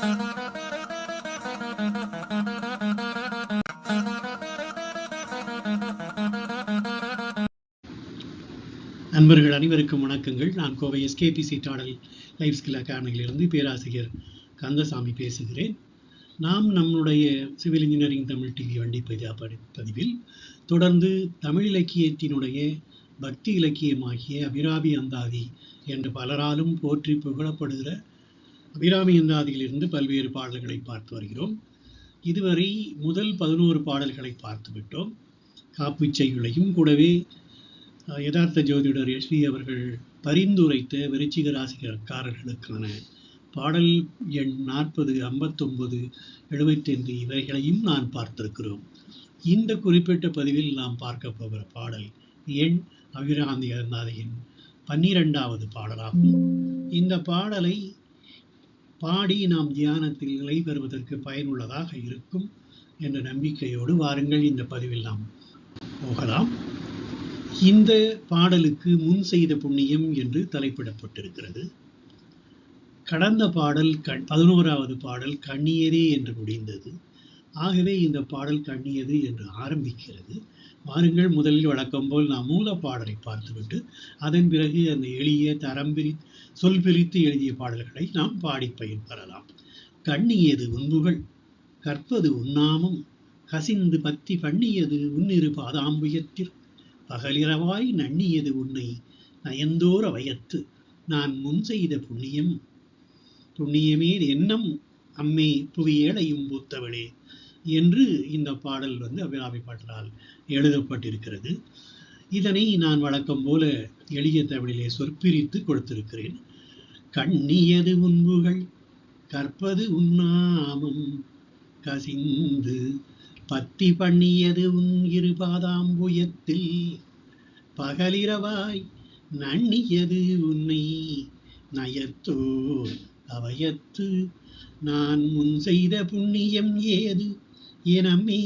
நண்பர்கள் அனைவருக்கும் வணக்கங்கள். நான் கோவை எஸ்கேபிசி டாடல் லைஃப் ஸ்கில் அகாடமியிலிருந்து பேராசிரியர் கந்தசாமி பேசுகிறேன். நாம் நம்முடைய சிவில் இன்ஜினியரிங் தமிழ் டிவி வண்டி பதிவில் தொடர்ந்து தமிழ் இலக்கியத்தினுடைய பக்தி இலக்கியமாகிய அபிராமி அந்தாதி என்று பலராலும் போற்றி புகழப்படுகிற அபிராமி அந்தாதியிலிருந்து பல்வேறு பாடல்களை பார்த்து வருகிறோம். இதுவரை முதல் 11 பாடல்களை பார்த்துவிட்டோம். காப்புச்செய்களையும் கூடவே யதார்த்த ஜோதிடர் எஸ்வி அவர்கள் பரிந்துரைத்த விருச்சிக ராசிக்காரர்களுக்கான பாடல் எண் 40, 59, 75 இவைகளையும் நான் பார்த்திருக்கிறோம். இந்த குறிப்பிட்ட பதிவில் நாம் பார்க்க போகிற பாடல் எண் அபிராமி அந்தாதியின் 12வது பாடலாகும். இந்த பாடலை பாடி நாம் தியானத்தில் நிலை பெறுவதற்கு பயனுள்ளதாக இருக்கும் என்ற நம்பிக்கையோடு வாருங்கள் இந்த பதிவில் நாம் போகலாம். இந்த பாடலுக்கு முன் செய்த புண்ணியம் என்று தலைப்பிடப்பட்டிருக்கிறது. கடந்த பாடல் 11வது பாடல் கண்ணியதே என்று முடிந்தது. ஆகவே இந்த பாடல் கண்ணியது என்று ஆரம்பிக்கிறது. வாருங்கள் முதலில் வழக்கம் போல் நாம் மூல பாடலை பார்த்துவிட்டு அதன் பிறகு அந்த எளிய சொல் பிரித்து எழுதிய பாடல்களை நாம் பாடி பயன்பெறலாம். கண்ணியது உன்புகள் கற்பது உன்னாமம் கசிந்து பத்தி பண்ணியது உன்னிரு பாதாம்புயத்திற் பகலிரவாய் நண்ணியது உன்னை நயந்தோர வயத்து நான் முன் செய்த புண்ணியமே எண்ணம் அம்மே புவியேளையும் பூத்தவளே என்று இந்த பாடல் அபிராமி பாட்டலால் எழுதப்பட்டிருக்கிறது. இதனை நான் வழக்கம் போல எளிய தமிழிலே சொற்பிரித்து கொடுத்திருக்கிறேன். கண்ணியது உன்புகள் கற்பது உன்னாமம் கசிந்து பத்தி பண்ணியது உன் இரு பாதாம்புயத்தில் பகலிரவாய் நண்ணியது உன்னை நயத்தோ அவயத்து நான் முன் செய்த புண்ணியம் ஏது எனமே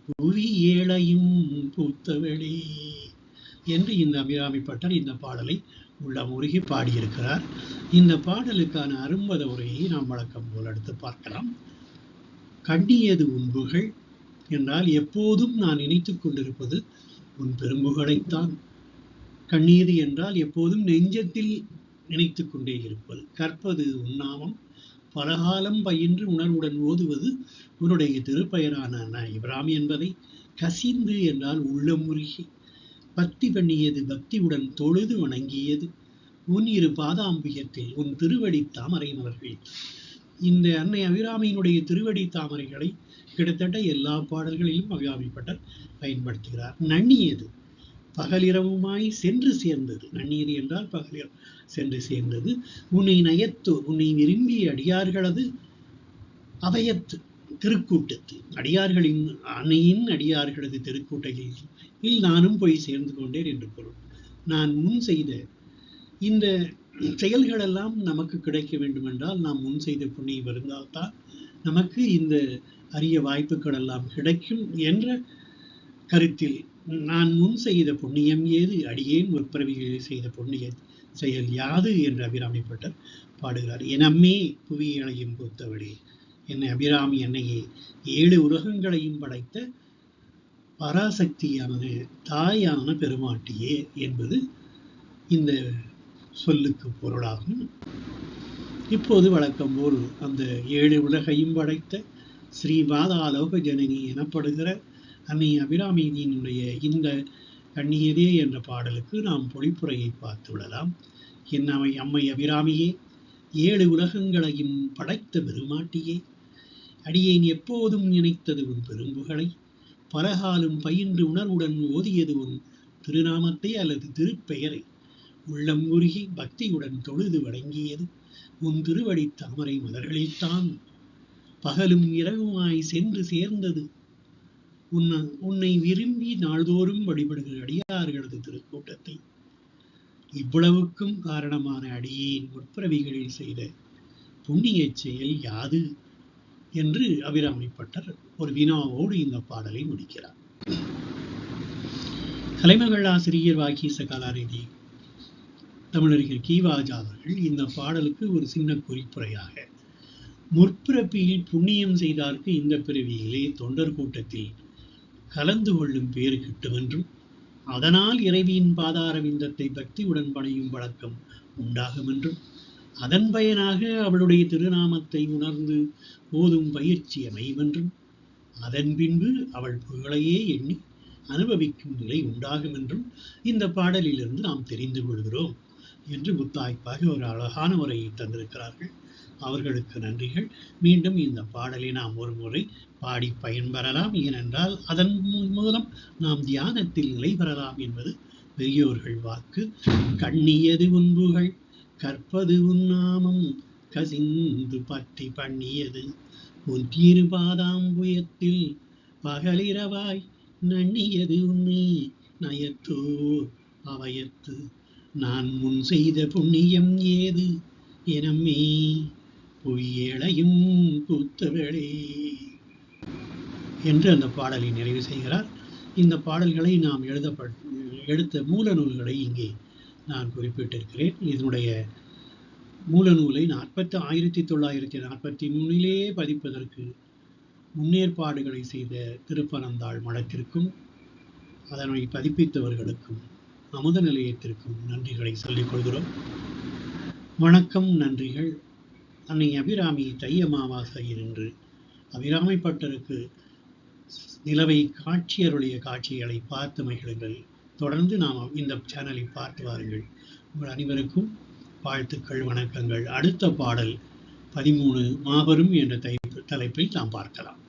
புவி ஏழையும் பூத்தவளே என்று இந்த அபிராமி பட்டர் இந்த பாடலை உள்ளமுருகி பாடியிருக்கிறார். இந்த பாடலுக்கான அரும்பத உரையை நாம் வழக்கம் போல் அடுத்து பார்க்கலாம். கண்ணியது உன்புகள் என்றால் எப்போதும் நான் நினைத்துக் கொண்டிருப்பது உன் பெரும்புகளைத்தான். கண்ணியது என்றால் எப்போதும் நெஞ்சத்தில் நினைத்து கொண்டே இருப்பது. கற்பது உன்னாமம் பலகாலம் பயின்று உணர்வுடன் ஓதுவது உன்னுடைய திருப்பெயரான அபிராமி என்பதை கசிந்து என்றால் உள்ளமுருகி பக்தி பண்ணியது பக்தியுடன் தொழுது வணங்கியது உன் இரு பாதாம்பியத்தில் உன் திருவடி தாமரை மலர்கள். இந்த அன்னை அபிராமியினுடைய திருவடி தாமரைகளை கிட்டத்தட்ட எல்லா பாடல்களிலும் அபிராமி பட்டர் பயன்படுத்துகிறார். நண்ணியது பகலிரவுமாய் சென்று சேர்ந்தது. நண்ணியது என்றால் பகலிரவு சென்று சேர்ந்தது. உன்னை நயத்து உன்னை விரும்பிய அடியார்களது அபயத்து திருக்கூட்டத்து அடியார்களின் அன்னையின் அடியார்களது திருக்கூட்டையில் நானும் போய் சேர்ந்து கொண்டேன் என்று பொருள். நான் முன் செய்த இந்த செயல்களெல்லாம் நமக்கு கிடைக்க வேண்டுமென்றால் நாம் முன் செய்த புண்ணியம் இருந்தால்தான் நமக்கு இந்த அரிய வாய்ப்புகள் எல்லாம் கிடைக்கும் என்ற கருத்தில் நான் முன் செய்த புண்ணியம் ஏது அடியேன் முற்பிறவிகளில் செய்த புண்ணிய செயல் யாது என்று அபிராமி பட்டர் பாடுகிறார். எனம்மே புவியையும் பூத்தவளே என்னை அபிராமி என்னையே 7 உலகங்களையும் படைத்த பராசக்தியான தாயான பெருமாட்டியே என்பது இந்த சொல்லுக்கு பொருளாகும். இப்போது வழக்கம் போல் அந்த 7 உலகையும் படைத்த ஸ்ரீ பாதாலோக ஜனனி எனப்படுகிற அன்னை அபிராமியினுடைய இந்த கண்ணியதே என்ற பாடலுக்கு நாம் பொழிப்புரையை பார்த்து விடலாம். என்னவை அம்மை அபிராமியே 7 உலகங்களையும் படைத்த பெருமாட்டியே அடியேன் எப்போதும் நினைத்தது உன் பெரும்புகளை பலகாலும் பயின்று உணர்வுடன் ஓதியது உன் திருநாமத்தை அல்லது திருப்பெயரை உள்ளம் உருகி பக்தியுடன் தொழுது வழங்கியது உன் திருவடி தாமரை மலர்களில்தான் பகலும் இரவுமாய் சென்று சேர்ந்தது உன்னை விரும்பி நாள்தோறும் வழிபடுகிற அடியார்களது திருக்கூட்டத்தை. இவ்வளவுக்கும் காரணமான அடியேன் முற்பிறவிகளில் செய்த புண்ணிய செயல் யாது என்று அபிராமி பட்டர் ஒரு வினாவோடு இந்த பாடலை முடிக்கிறார். கலைமகள் ஆசிரியர் வாக்கீச கலாநிதி தமிழறிஞர் கீவாஜா அவர்கள் இந்த பாடலுக்கு ஒரு சின்ன குறிப்புரையாக முற்பிறப்பியில் புண்ணியம் செய்தார்க்கு இந்த பிறவியிலே தொண்டர் கூட்டத்தில் கலந்து கொள்ளும் பேறு கிட்டும் என்றும், அதனால் இறைவியின் பாதார விந்தத்தை பக்தியுடன் பணியும் வழக்கம் உண்டாகும் என்றும், அதன் பயனாக அவளுடைய திருநாமத்தை உணர்ந்து ஓதும் பயிற்சி அமையும் என்றும், அதன் பின்பு அவள் புகழையே எண்ணி அனுபவிக்கும் நிலை உண்டாகும் என்றும் இந்த பாடலிலிருந்து நாம் தெரிந்து கொள்கிறோம் என்று முத்தாய்ப்பாக ஒரு அழகான உரையை தந்திருக்கிறார்கள். அவர்களுக்கு நன்றிகள். மீண்டும் இந்த பாடலை நாம் ஒரு முறை பாடி பயன்பெறலாம். ஏனென்றால் அதன் மூலம் நாம் தியானத்தில் நிலை பெறலாம் என்பது பெரியோர்கள் வாக்கு. கண்ணியது உன்புகள் கற்பது உன்னாமம் கசிந்து பற்றி பண்ணியது உன் திருபாதாம்புயத்தில் பகலிரவாய் நண்ணியது உன்னை நயத்தோர் அவயத்து நான் முன் செய்த புண்ணியம் ஏது எனமே பொய்யேளையும் கூத்தவளே என்று அந்த பாடலை நிறைவு செய்கிறார். இந்த பாடல்களை நாம் எடுத்த மூல நூல்களை இங்கே நான் குறிப்பிட்டிருக்கிறேன். இதனுடைய மூல நூலை 1943 பதிப்பதற்கு முன்னேற்பாடுகளை செய்த திருப்பனந்தாள் மடத்திற்கும் அதனை பதிப்பித்தவர்களுக்கும் அமுத நிலையத்திற்கும் நன்றிகளை சொல்லிக் கொள்கிறோம். வணக்கம், நன்றிகள். அன்னை அபிராமி தை அமாவாசையில் என்று அபிராமிப்பட்டருக்கு நிலவை காட்சியருடைய காட்சிகளை பார்த்து மகிழுங்கள். தொடர்ந்து நாம் இந்த சேனலை பார்த்து வாருங்கள். உங்கள் அனைவருக்கும் வாழ்த்துக்கள், வணக்கங்கள். அடுத்த பாடல் 13 மாபெரும் என்ற தலைப்பில் நாம் பார்க்கலாம்.